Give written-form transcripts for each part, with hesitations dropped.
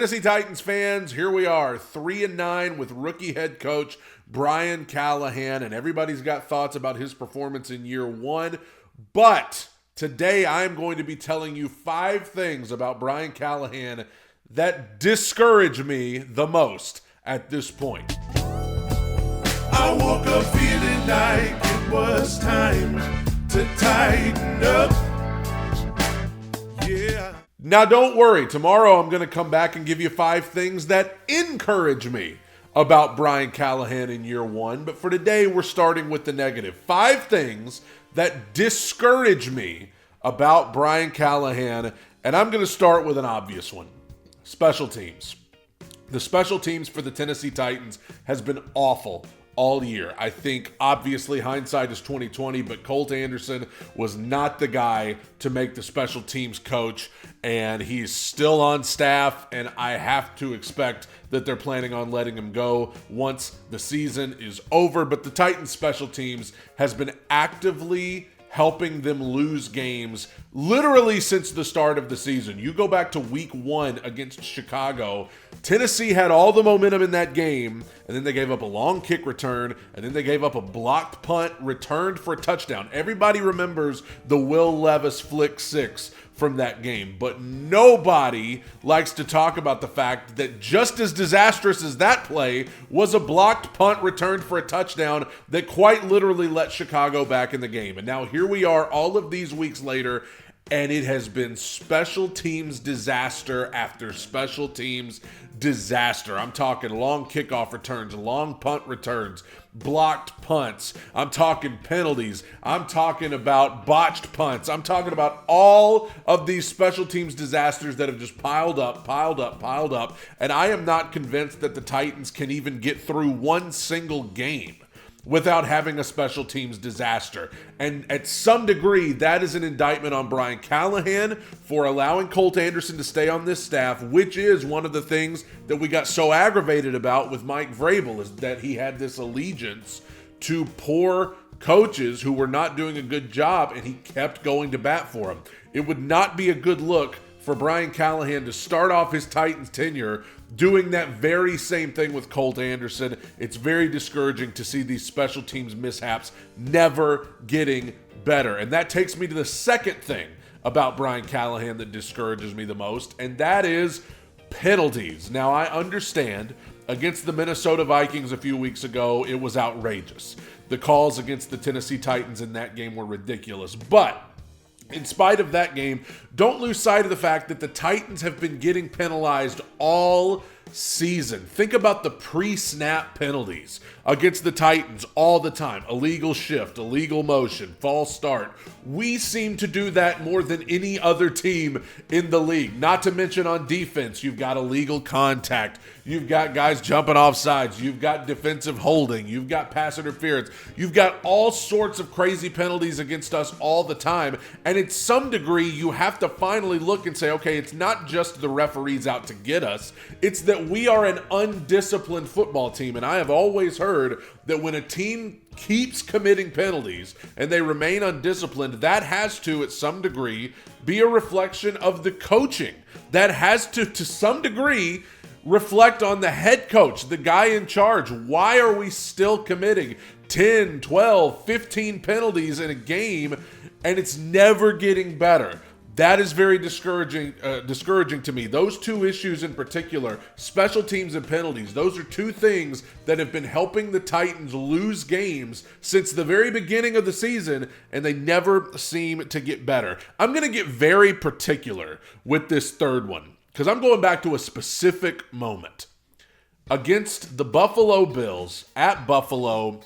Tennessee Titans fans, here we are, 3-9 with rookie head coach Brian Callahan, and everybody's got thoughts about his performance in year one. But today I'm going to be telling you 5 things about Brian Callahan that discourage me the most at this point. I woke up feeling like it was time to tighten up. Yeah. Now, don't worry. Tomorrow I'm going to come back and give you 5 things that encourage me about Brian Callahan in year one. But for today, we're starting with the negative. 5 things that discourage me about Brian Callahan. And I'm going to start with an obvious one. Special teams. The special teams for the Tennessee Titans has been awful all year. I think obviously hindsight is 2020, but Colt Anderson was not the guy to make the special teams coach, and he's still on staff, and I have to expect that they're planning on letting him go once the season is over. But the Titans special teams has been actively helping them lose games literally since the start of the season. You go back to week 1 against Chicago, Tennessee had all the momentum in that game, and then they gave up a long kick return, and then they gave up a blocked punt returned for a touchdown. Everybody remembers the Will Levis flick 6 from that game, but nobody likes to talk about the fact that just as disastrous as that play was a blocked punt returned for a touchdown that quite literally let Chicago back in the game. And now here we are all of these weeks later, and it has been special teams disaster after special teams disaster. I'm talking long kickoff returns, long punt returns, blocked punts. I'm talking penalties. I'm talking about botched punts. I'm talking about all of these special teams disasters that have just piled up. And I am not convinced that the Titans can even get through one single game without having a special teams disaster. And at some degree, that is an indictment on Brian Callahan for allowing Colt Anderson to stay on this staff, which is one of the things that we got so aggravated about with Mike Vrabel, is that he had this allegiance to poor coaches who were not doing a good job, and he kept going to bat for them. It would not be a good look for Brian Callahan to start off his Titans tenure doing that very same thing with Colt Anderson. It's very discouraging to see these special teams mishaps never getting better. And that takes me to the second thing about Brian Callahan that discourages me the most, and that is penalties. Now, I understand against the Minnesota Vikings a few weeks ago, it was outrageous. The calls against the Tennessee Titans in that game were ridiculous. But in spite of that game, don't lose sight of the fact that the Titans have been getting penalized all season. Think about the pre-snap penalties against the Titans all the time. Illegal shift, illegal motion, false start. We seem to do that more than any other team in the league. Not to mention on defense, you've got illegal contact. You've got guys jumping off sides. You've got defensive holding. You've got pass interference. You've got all sorts of crazy penalties against us all the time. And at some degree, you have to finally look and say, okay, it's not just the referees out to get us. It's that we are an undisciplined football team. And I have always heard that when a team keeps committing penalties and they remain undisciplined, that has to, at some degree, be a reflection of the coaching. That has to some degree, reflect on the head coach, the guy in charge. Why are we still committing 10, 12, 15 penalties in a game and it's never getting better? That is very discouraging to me. Those 2 issues in particular, special teams and penalties, those are 2 things that have been helping the Titans lose games since the very beginning of the season, and they never seem to get better. I'm going to get very particular with this third one, because I'm going back to a specific moment. Against the Buffalo Bills at Buffalo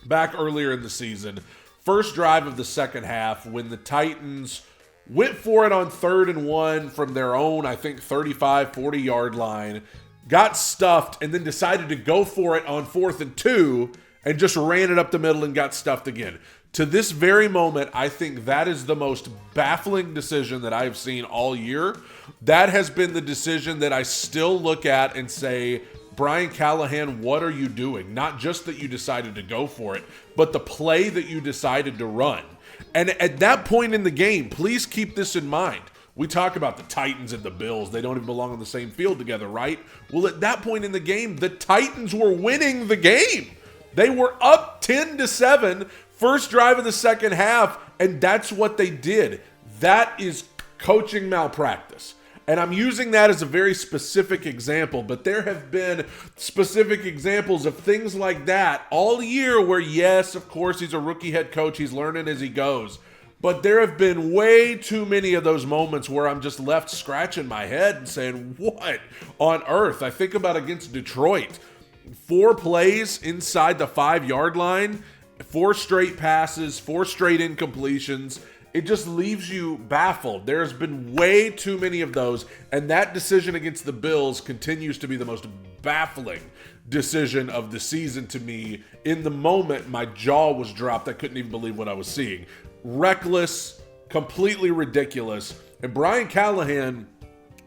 back earlier in the season, first drive of the second half, when the Titans went for it on 3rd and 1 from their own, I think, 35, 40-yard line, got stuffed, and then decided to go for it on 4th and 2 and just ran it up the middle and got stuffed again. To this very moment, I think that is the most baffling decision that I've seen all year. That has been the decision that I still look at and say, Brian Callahan, what are you doing? Not just that you decided to go for it, but the play that you decided to run. And at that point in the game, please keep this in mind. We talk about the Titans and the Bills. They don't even belong on the same field together, right? Well, at that point in the game, the Titans were winning the game. They were up 10-7, first drive of the second half, and that's what they did. That is coaching malpractice. And I'm using that as a very specific example, but there have been specific examples of things like that all year where, yes, of course, he's a rookie head coach. He's learning as he goes. But there have been way too many of those moments where I'm just left scratching my head and saying, what on earth? I think about against Detroit. 4 plays inside the 5-yard line, 4 straight passes, 4 straight incompletions. It just leaves you baffled. There's been way too many of those, and that decision against the Bills continues to be the most baffling decision of the season to me. In the moment, my jaw was dropped. I couldn't even believe what I was seeing. Reckless, completely ridiculous. And Brian Callahan,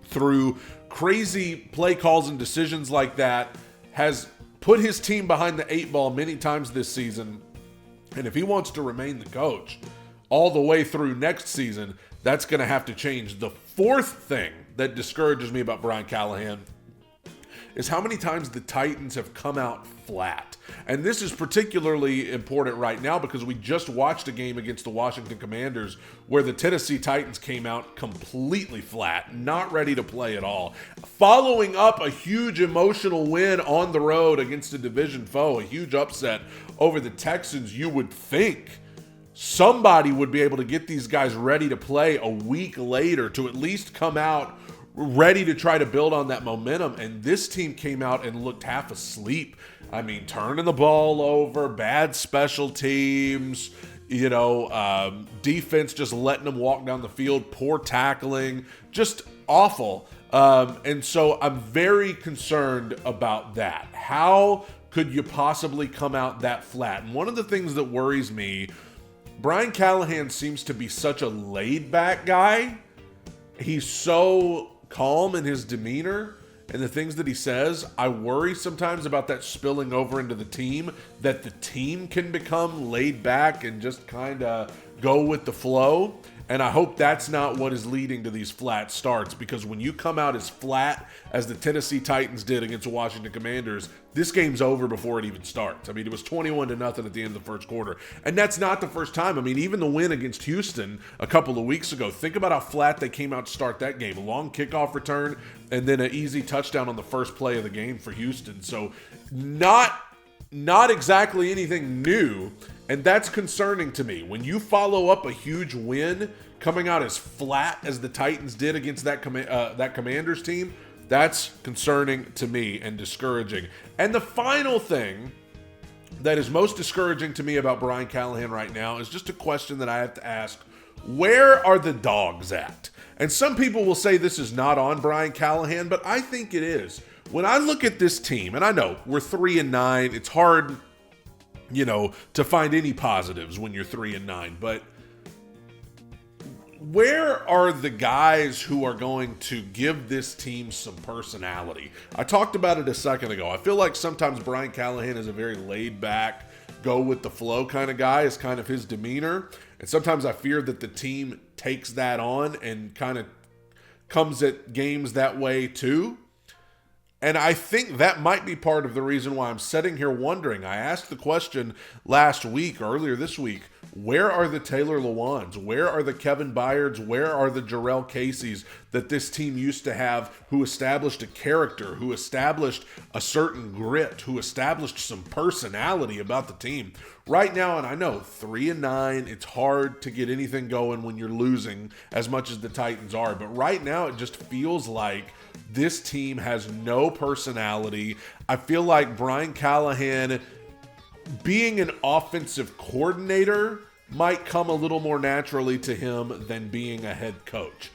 through crazy play calls and decisions like that, has put his team behind the 8 ball many times this season. And if he wants to remain the coach all the way through next season, that's going to have to change. The fourth thing that discourages me about Brian Callahan is how many times the Titans have come out flat. And this is particularly important right now because we just watched a game against the Washington Commanders where the Tennessee Titans came out completely flat, not ready to play at all. Following up a huge emotional win on the road against a division foe, a huge upset over the Texans, you would think somebody would be able to get these guys ready to play a week later to at least come out ready to try to build on that momentum. And this team came out and looked half asleep. I mean, turning the ball over, bad special teams, defense just letting them walk down the field, poor tackling, just awful. And so I'm very concerned about that. How could you possibly come out that flat? And one of the things that worries me, Brian Callahan seems to be such a laid-back guy. He's so calm in his demeanor and the things that he says. I worry sometimes about that spilling over into the team, that the team can become laid back and just kind of go with the flow. And I hope that's not what is leading to these flat starts, because when you come out as flat as the Tennessee Titans did against the Washington Commanders, this game's over before it even starts. I mean, it was 21-0 at the end of the first quarter. And that's not the first time. I mean, even the win against Houston a couple of weeks ago, think about how flat they came out to start that game. A long kickoff return and then an easy touchdown on the first play of the game for Houston. So not exactly anything new. And that's concerning to me. When you follow up a huge win coming out as flat as the Titans did against that Commanders team, that's concerning to me and discouraging. And the final thing that is most discouraging to me about Brian Callahan right now is just a question that I have to ask. Where are the dogs at? And some people will say this is not on Brian Callahan, but I think it is. When I look at this team, and I know we're 3-9, it's hard to find any positives when you're 3-9, but where are the guys who are going to give this team some personality? I talked about it a second ago. I feel like sometimes Brian Callahan is a very laid back, go with the flow kind of guy, is kind of his demeanor. And sometimes I fear that the team takes that on and kind of comes at games that way too. And I think that might be part of the reason why I'm sitting here wondering. I asked the question earlier this week, where are the Taylor Lewans? Where are the Kevin Byards? Where are the Jarrell Caseys that this team used to have, who established a character, who established a certain grit, who established some personality about the team? Right now, and I know 3-9, it's hard to get anything going when you're losing as much as the Titans are. But right now, it just feels like this team has no personality. I feel like Brian Callahan, being an offensive coordinator, might come a little more naturally to him than being a head coach.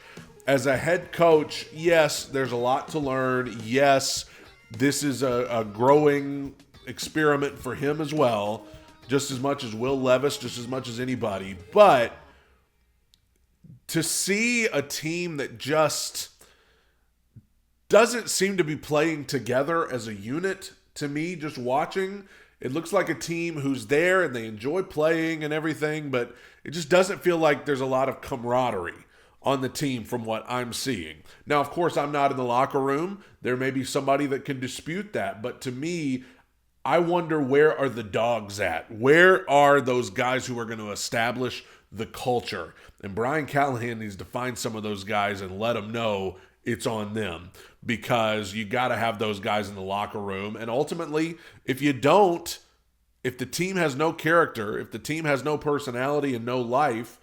As a head coach, yes, there's a lot to learn. Yes, this is a growing experiment for him as well, just as much as Will Levis, just as much as anybody. But to see a team that just doesn't seem to be playing together as a unit, to me, just watching, it looks like a team who's there and they enjoy playing and everything, but it just doesn't feel like there's a lot of camaraderie on the team from what I'm seeing. Now, of course, I'm not in the locker room. There may be somebody that can dispute that. But to me, I wonder, where are the dogs at? Where are those guys who are going to establish the culture? And Brian Callahan needs to find some of those guys and let them know it's on them, because you got to have those guys in the locker room. And ultimately, if you don't, if the team has no character, if the team has no personality and no life,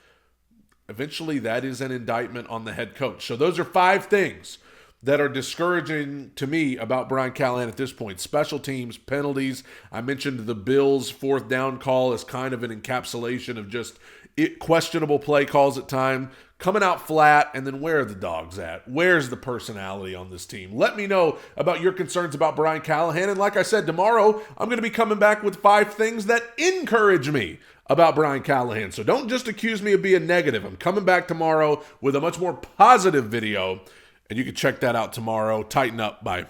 eventually that is an indictment on the head coach. So those are 5 things that are discouraging to me about Brian Callahan at this point. Special teams, penalties. I mentioned the Bills' 4th down call as kind of an encapsulation of just questionable play calls at time, coming out flat. And then where are the dogs at? Where's the personality on this team? Let me know about your concerns about Brian Callahan. And like I said, tomorrow I'm going to be coming back with 5 things that encourage me about Brian Callahan. So don't just accuse me of being negative. I'm coming back tomorrow with a much more positive video, and you can check that out tomorrow. Tighten up. Bye.